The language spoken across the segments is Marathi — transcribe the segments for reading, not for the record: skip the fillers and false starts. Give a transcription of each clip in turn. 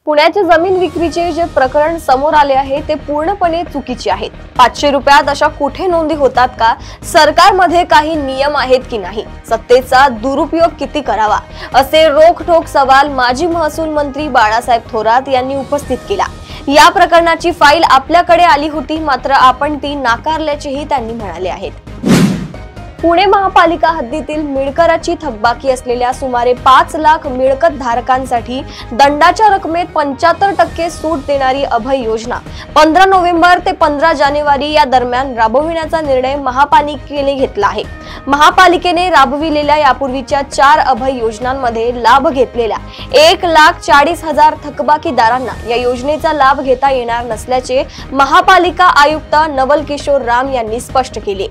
पुण्याच्या जमीन विक्रीचे जे प्रकरण समोर आले आहे ते पूर्णपणे चुकीचे आहेत। 500 रुपयात अशा कुठे नोंदी होतात का? सरकारमध्ये काही नियम आहेत की नाही? सत्तेचा दुरुपयोग किती करावा असे रोखठोक सवाल माजी महसूल मंत्री बाळासाहेब थोरात यांनी उपस्थित केला। या प्रकरणाची फाईल आपल्याकडे आली होती, मात्र आपण ती नाकारल्याचेही त्यांनी म्हणाले आहेत। पुणे महापालिका हद्दीतील मिळकराची थकबाकी असलेल्या सुमारे 5 लाख मिळकत धारकांसाठी दंडाच्या रकमेत 75% सूट देणारी अभय योजना 15 नोव्हेंबर ते 15 जानेवारी या दरम्यान राबविण्याचा निर्णय महापालिकेने घेतला आहे। महापालिकेने राबविलेल्या यापूर्वीच्या 4 अभय योजनांमध्ये लाभ घेतलेल्या 1,40,000 थकबाकीदारांना या योजनेचा लाभ घेता येणार नसल्याचे महापालिका आयुक्त नवल किशोर राम यांनी स्पष्ट केले।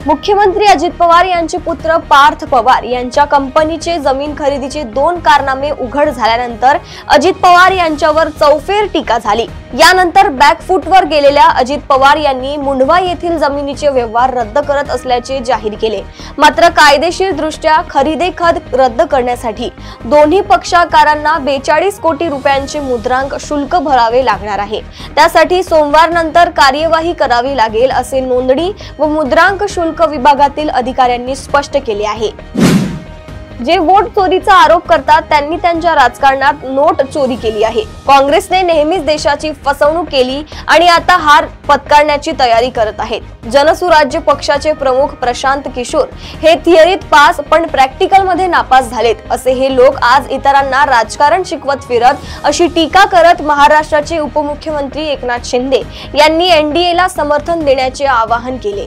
मुख्यमंत्री अजित पवार यांचे पुत्र पार्थ पवार यांच्या कंपनीचे जमीन खरेदीचे 2 कारनामे उघड झाल्यानंतर अजित पवार यांच्यावर चौफेर टीका झाली। यानंतर बॅकफूटवर गेलेल्या अजित पवार यांनी मुंढवा येथील जमिनीचे व्यवहार रद्द करत असल्याचे जाहीर केले। मात्र कायदेशीरदृष्ट्या खरेदी खत रद्द करण्यासाठी दोन्ही पक्षकारांना 42 कोटी रुपयांचे मुद्रांक शुल्क भरावे लागणार आहे। त्यासाठी सोमवारनंतर कार्यवाही करावी लागेल असे नोंदणी व मुद्रांक शुल्क विभागातील अधिकाऱ्यांनी स्पष्ट केले आहे। जे वोट चोरीचा आरोप करतात त्यांनी त्यांच्या राजकारणात नोट चोरी केली आहे। काँग्रेसने नेहमीच देशाची फसवणूक केली आणि आता हार पत्करण्याची तयारी करत आहेत। जनसुराज्य पक्षाचे प्रमुख प्रशांत किशोर हे थिअरीत पास पण प्रॅक्टिकल मध्ये नापास झालेत असे हे लोक आज इतरांना राजकारण शिकवत फिरत अशी टीका करत महाराष्ट्राचे उपमुख्यमंत्री एकनाथ शिंदे यांनी एनडीएला समर्थन देण्याचे आवाहन केले।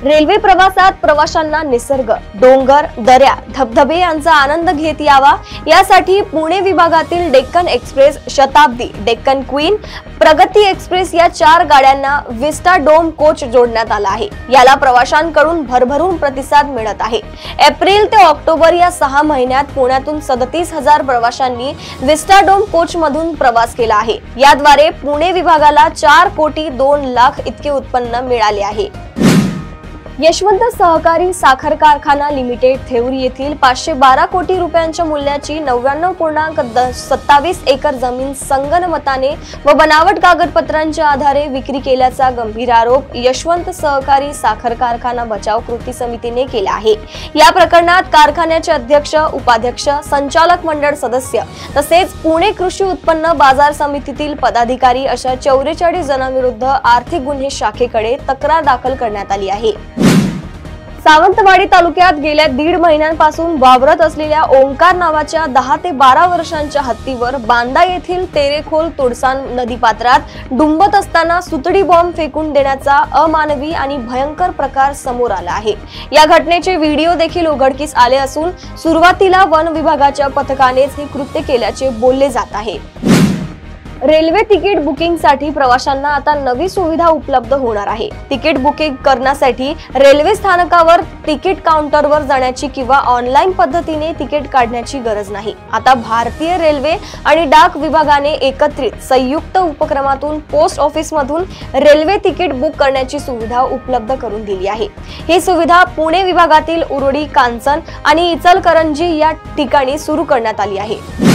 रेल्वे प्रवासात प्रवाशांना निसर्ग, डोंगर, दऱ्या, धबधबे यांचा आनंद घेत यावा यासाठी पुणे विभागातील डेक्कन एक्सप्रेस, शताब्दी, डेक्कन क्वीन, प्रगती एक्सप्रेस या 4 गाड्यांना विस्टा डोम कोच जोडण्यात आला आहे। याला प्रवाशांकडून भरभरून प्रतिसाद मिळत आहे। एप्रिल ते ऑक्टोबर या 6 महिन्यात पुण्यातून 37,000 प्रवाशांनी विस्टा डोम कोच मधून प्रवास केला आहे। याद्वारे पुणे विभागाला 4,02,00,000 इतके उत्पन्न मिळाले आहे। यशवंत सहकारी साखर कारखाना लिमिटेड थेउरी येथील 512 कोटी रुपयांच्या मूल्याची 99.27 एकर जमीन संगनमताने व बनावट कागदपत्रांच्या आधारे विक्री केल्याचा गंभीर आरोप यशवंत सहकारी साखर कारखाना बचाव कृती समितीने केला आहे। या प्रकरणात कारखान्याचे अध्यक्ष, उपाध्यक्ष, संचालक मंडळ सदस्य तसेच पुणे कृषी उत्पन्न बाजार समितीतील पदाधिकारी अशा 44 जणांविरुद्ध आर्थिक गुन्हे शाखेकडे तक्रार दाखल करण्यात आली आहे। सावंतवाडी तालुक्यात गेल्या 1.5 महिन्यांपासून वावरत असलेल्या ओंकार नावाच्या 10 ते 12 वर्षांच्या हत्तीवर बांदा येथील तेरेखोल तुडसान नदीपात्रात डुंबत असताना सुतडी बॉम्ब फेकून देण्याचा अमानवी आणि भयंकर प्रकार समोर आला आहे। या घटनेचे व्हिडिओ देखील उघडकीस आले असून सुरुवातीला वन विभागाच्या पथकानेच हे कृत्य केल्याचे बोलले जात आहे। रेल्वे तिकीट बुकिंग साठी प्रवाशांना आता नवी सुविधा उपलब्ध होणार आहे। तिकीट बुकिंग करण्यासाठी रेल्वे स्थानकावर तिकीट काउंटरवर जाण्याची किंवा ऑनलाईन पद्धतीने तिकीट काढण्याची गरज नाही। आता भारतीय रेल्वे आणि डाक विभागाने एकत्रित संयुक्त उपक्रमातून पोस्ट ऑफिस मधून रेल्वे तिकीट बुक करण्याची सुविधा उपलब्ध करून दिली आहे। ही सुविधा पुणे विभागातील उरुडी, कांचन आणि इचलकरंजी या ठिकाणी सुरू करण्यात आली आहे।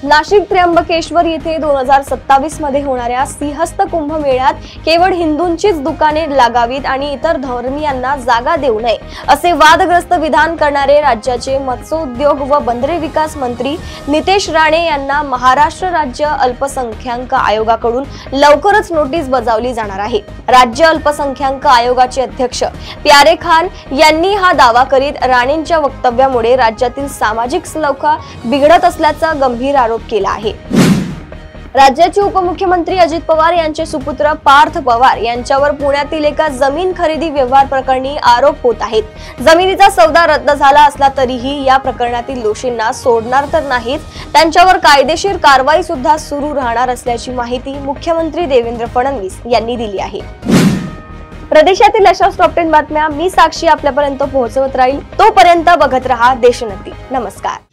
नाशिक त्र्यंबकेश्वर येथे 2027 मध्ये होणाऱ्या सिंहस्थ कुंभ मेळ्यात केवळ हिंदूंचीच दुकाने लागावीत आणि इतर धर्मीयांना जागा देऊ नये असे वादग्रस्त विधान करणारे राज्याचे मत्स्योद्योग व बंदरे विकास मंत्री नितेश राणे यांना महाराष्ट्र राज्य अल्पसंख्याक आयोगाकडून लवकरच नोटीस बजावली जाणार आहे। राज्य अल्पसंख्याक आयोगाचे अध्यक्ष प्यारे खान यांनी हा दावा करीत राणेंच्या वक्तव्यामुळे राज्यातील सामाजिक सलोखा बिघडत असल्याचा गंभीर आरोप केला आहे। राज्याचे उपमुख्यमंत्री अजित पवार यांचे सुपुत्र पार्थ पवार यांच्यावर पुण्यातील एका जमीन खरेदी व्यवहार प्रकरणी आरोप होत आहेत। जमिनीचा सौदा रद्द झाला असला तरीही या प्रकरणातील दोषींना सोडणार तर नाहीत, त्यांच्यावर कायदेशीर कारवाई सुद्धा सुरू राहणार असल्याची माहिती मुख्यमंत्री देवेंद्र फडणवीस यांनी दिली आहे। प्रदेशातील अशा टॉप 10 बातम्या मी साक्षी आपल्यापर्यंत पोहोचवत राहील। तोपर्यंत बघत रहा देशोन्नती। नमस्कार।